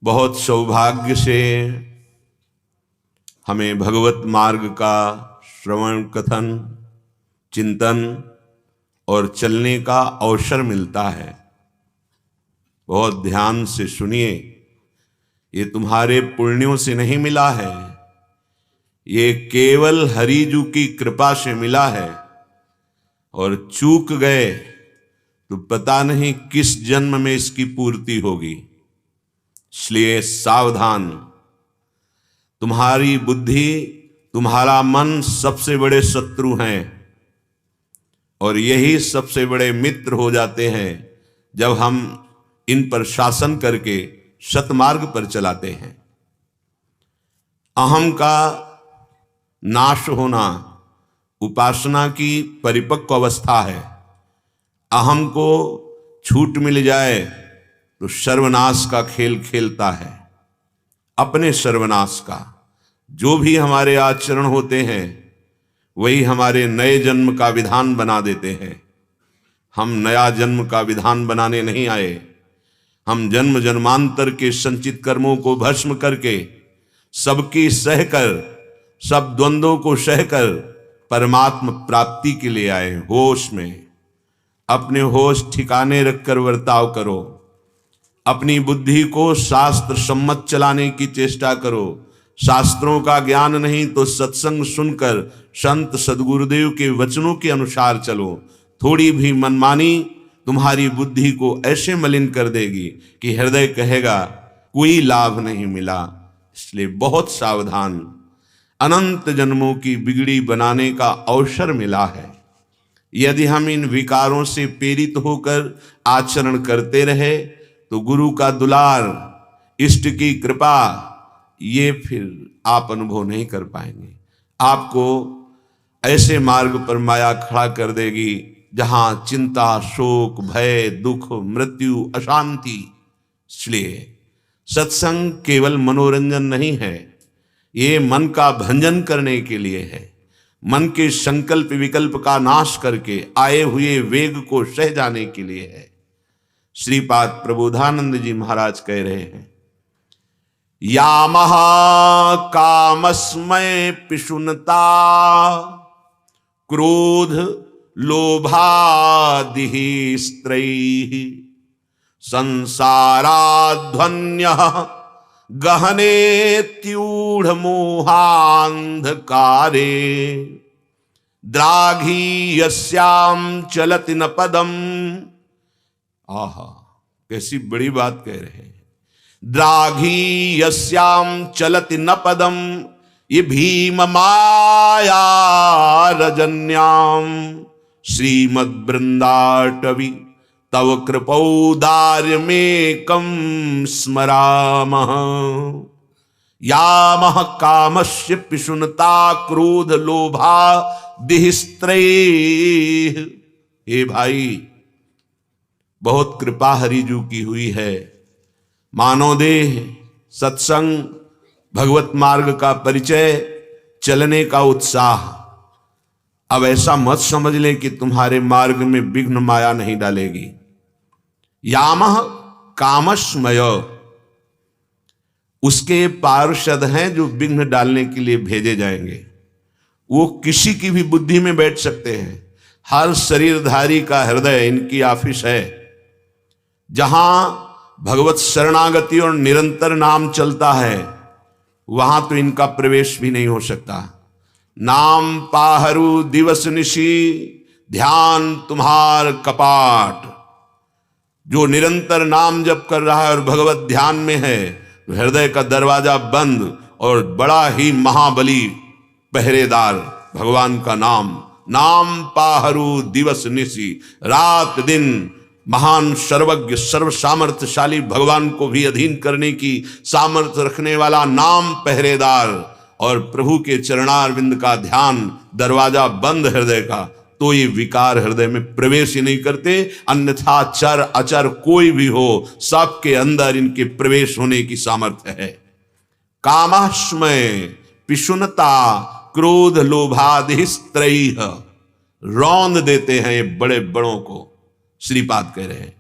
बहुत सौभाग्य से हमें भगवत मार्ग का श्रवण कथन चिंतन और चलने का अवसर मिलता है। बहुत ध्यान से सुनिए, ये तुम्हारे पुण्यों से नहीं मिला है, ये केवल हरिजू की कृपा से मिला है। और चूक गए तो पता नहीं किस जन्म में इसकी पूर्ति होगी। इसलिए सावधान। तुम्हारी बुद्धि, तुम्हारा मन सबसे बड़े शत्रु हैं और यही सबसे बड़े मित्र हो जाते हैं जब हम इन पर शासन करके सतमार्ग पर चलाते हैं। अहम का नाश होना उपासना की परिपक्व अवस्था है। अहम को छूट मिल जाए तो सर्वनाश का खेल खेलता है, अपने सर्वनाश का। जो भी हमारे आचरण होते हैं वही हमारे नए जन्म का विधान बना देते हैं। हम नया जन्म का विधान बनाने नहीं आए, हम जन्म जन्मांतर के संचित कर्मों को भस्म करके सबकी सहकर, सब द्वंद्वों को सहकर परमात्म प्राप्ति के लिए आए। होश में अपने होश ठिकाने रखकर वर्ताव करो, अपनी बुद्धि को शास्त्र सम्मत चलाने की चेष्टा करो। शास्त्रों का ज्ञान नहीं तो सत्संग सुनकर संत सद्गुरुदेव के वचनों के अनुसार चलो। थोड़ी भी मनमानी तुम्हारी बुद्धि को ऐसे मलिन कर देगी कि हृदय कहेगा कोई लाभ नहीं मिला। इसलिए बहुत सावधान। अनंत जन्मों की बिगड़ी बनाने का अवसर मिला है। यदि हम इन विकारों से प्रेरित होकर आचरण करते रहे तो गुरु का दुलार, इष्ट की कृपा, ये फिर आप अनुभव नहीं कर पाएंगे। आपको ऐसे मार्ग पर माया खड़ा कर देगी जहां चिंता, शोक, भय, दुख, मृत्यु, अशांति। इसलिए सत्संग केवल मनोरंजन नहीं है, ये मन का भंजन करने के लिए है। मन के संकल्प विकल्प का नाश करके आए हुए वेग को सह जाने के लिए है। श्रीपाद प्रबोधानंद जी महाराज कह रहे हैं, या महाकामस्मय पिशुनता क्रोध लोभादिः स्त्रैः संसाराध्वन्यः गहनेत्यूढ़ मोहांधकारे द्राघीयस्याम चलति न पदम। आहा, कैसी बड़ी बात कह रहे हैं। द्राघीयस्याम चलति न पदम, ये भीम माया रजन्याम श्रीमद् वृंदाटवी तव कृपौदार्यमेकं स्मरामः। यामः कामस्य पिशुनता क्रोध लोभा दिहिस्त्रैः। हे भाई, बहुत कृपा हरिजू की हुई है। मानव देह, सत्संग, भगवत मार्ग का परिचय, चलने का उत्साह। अब ऐसा मत समझ लें कि तुम्हारे मार्ग में विघ्न माया नहीं डालेगी। यामः कामस्मय, उसके पार्षद हैं जो विघ्न डालने के लिए भेजे जाएंगे। वो किसी की भी बुद्धि में बैठ सकते हैं। हर शरीरधारी का हृदय इनकी ऑफिस है। जहां भगवत शरणागति और निरंतर नाम चलता है वहां तो इनका प्रवेश भी नहीं हो सकता। नाम पाहरू दिवस निशी, ध्यान तुम्हार कपाट। जो निरंतर नाम जप कर रहा है और भगवत ध्यान में है तो हृदय का दरवाजा बंद और बड़ा ही महाबली पहरेदार भगवान का नाम। नाम पाहरू दिवस निशी, रात दिन महान सर्वज्ञ सर्व सामर्थ्यशाली भगवान को भी अधीन करने की सामर्थ्य रखने वाला नाम पहरेदार और प्रभु के चरणारविंद का ध्यान, दरवाजा बंद हृदय का, तो ये विकार हृदय में प्रवेश ही नहीं करते। अन्यथा चर अचर कोई भी हो, सबके अंदर इनके प्रवेश होने की सामर्थ्य है। कामाश्मय पिशुनता क्रोध लोभादिस्त्रैः, रौंद देते हैं ये बड़े बड़ों को। श्रीपाद कह रहे हैं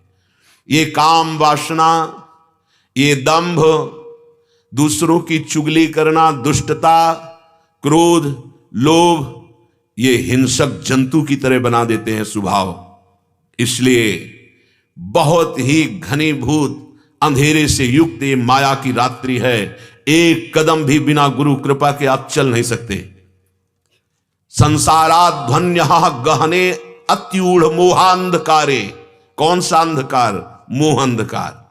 ये काम वासना, ये दंभ, दूसरों की चुगली करना, दुष्टता, क्रोध, लोभ, ये हिंसक जंतु की तरह बना देते हैं स्वभाव। इसलिए बहुत ही घनीभूत अंधेरे से युक्त ये माया की रात्रि है। एक कदम भी बिना गुरु कृपा के आप चल नहीं सकते। संसाराध्वन्य गहने अत्यूढ़ मोहांधकारे। कौन सा अंधकार? मोह अंधकार।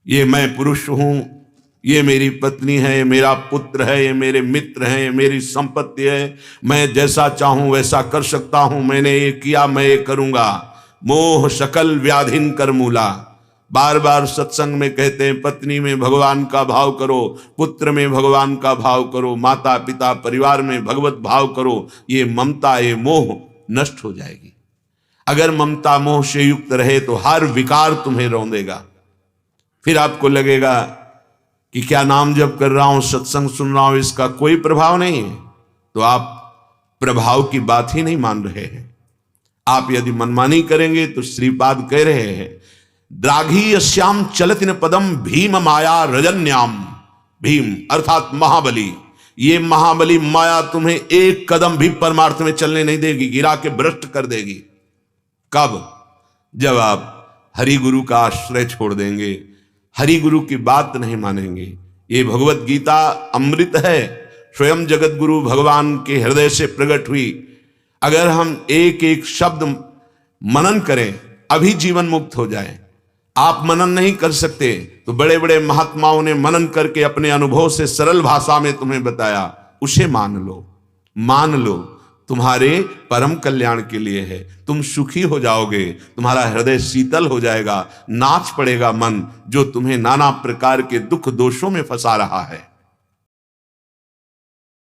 ये मैं पुरुष हूं, ये मेरी पत्नी है, ये मेरा पुत्र है, ये मेरे मित्र हैं, ये मेरी संपत्ति है, मैं जैसा चाहूं वैसा कर सकता हूं, मैंने ये किया, मैं ये करूंगा। मोह सकल व्याधिन कर मूला। बार बार सत्संग में कहते हैं पत्नी में भगवान का भाव करो, पुत्र में भगवान का भाव करो, माता पिता परिवार में भगवत भाव करो। ये ममता, ये मोह नष्ट हो जाएगी। अगर ममता मोह से युक्त रहे तो हर विकार तुम्हें रौंदेगा। फिर आपको लगेगा कि क्या नाम जप कर रहा हूं, सत्संग सुन रहा हूं, इसका कोई प्रभाव नहीं है। तो आप प्रभाव की बात ही नहीं मान रहे हैं। आप यदि मनमानी करेंगे तो श्रीपाद कह रहे हैं द्राघी श्याम चलतिन पदम भीम माया रजन्याम। भीम अर्थात महाबली। ये महाबली माया तुम्हें एक कदम भी परमार्थ में चलने नहीं देगी, गिरा के भ्रष्ट कर देगी। कब? जब आप हरि गुरु का आश्रय छोड़ देंगे, हरि गुरु की बात नहीं मानेंगे। ये भगवत गीता अमृत है, स्वयं जगत गुरु भगवान के हृदय से प्रकट हुई। अगर हम एक एक शब्द मनन करें अभी जीवन मुक्त हो जाए। आप मनन नहीं कर सकते तो बड़े बड़े महात्माओं ने मनन करके अपने अनुभव से सरल भाषा में तुम्हें बताया, उसे मान लो। मान लो, तुम्हारे परम कल्याण के लिए है। तुम सुखी हो जाओगे, तुम्हारा हृदय शीतल हो जाएगा, नाच पड़ेगा मन जो तुम्हें नाना प्रकार के दुख दोषों में फंसा रहा है।